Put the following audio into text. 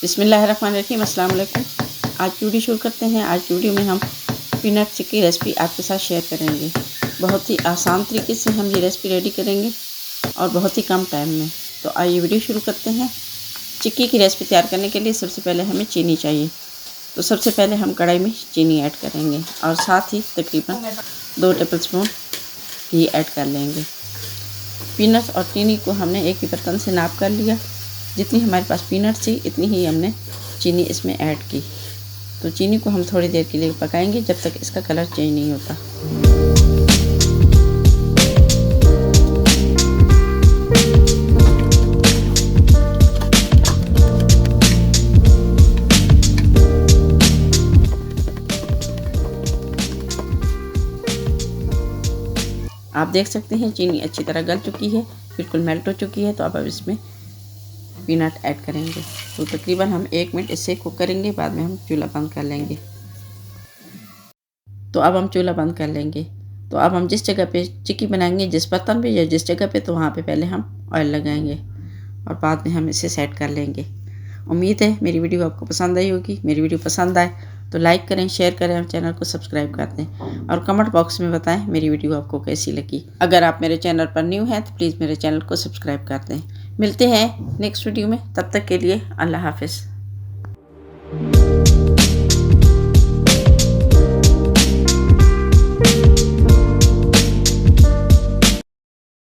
बिस्मिल्लाहिर्रहमानिर्रहीम, अस्सलाम वालेकुम। आज की वीडियो शुरू करते हैं। आज की वीडियो में हम पीनट चिक्की रेसिपी आपके साथ शेयर करेंगे। बहुत ही आसान तरीके से हम ये रेसिपी रेडी करेंगे और बहुत ही कम टाइम में। तो आइए वीडियो शुरू करते हैं। चिक्की की रेसिपी तैयार करने के लिए सबसे पहले हमें चीनी चाहिए। तो सबसे पहले हम कढ़ाई में चीनी ऐड करेंगे और साथ ही तकरीबन 2 टेबल स्पून घी ऐड कर लेंगे। पीनट्स और चीनी को हमने एक ही बर्तन से नाप कर लिया। जितनी हमारे पास पीनट्स थी इतनी ही हमने चीनी इसमें ऐड की। तो चीनी को हम थोड़ी देर के लिए पकाएंगे जब तक इसका कलर चेंज नहीं होता। आप देख सकते हैं चीनी अच्छी तरह गल चुकी है, बिल्कुल मेल्ट हो चुकी है। तो अब इसमें पीनट ऐड करेंगे। तो तकरीबन हम 1 मिनट इससे कुक करेंगे, बाद में हम चूल्हा बंद कर लेंगे। तो अब हम चूल्हा बंद कर लेंगे। तो अब हम जिस जगह पे चिक्की बनाएंगे, जिस बर्तन पे या जिस जगह पे, तो वहाँ पे पहले हम ऑयल लगाएंगे और बाद में हम इसे सेट कर लेंगे। उम्मीद है मेरी वीडियो आपको पसंद आई होगी। मेरी वीडियो पसंद आए तो लाइक करें, शेयर करें और चैनल को सब्सक्राइब कर दें और कमेंट बॉक्स में बताएं मेरी वीडियो आपको कैसी लगी। अगर आप मेरे चैनल पर न्यू हैं तो प्लीज़ मेरे चैनल को सब्सक्राइब कर दें। मिलते हैं नेक्स्ट वीडियो में, तब तक के लिए अल्लाह हाफ़िज़।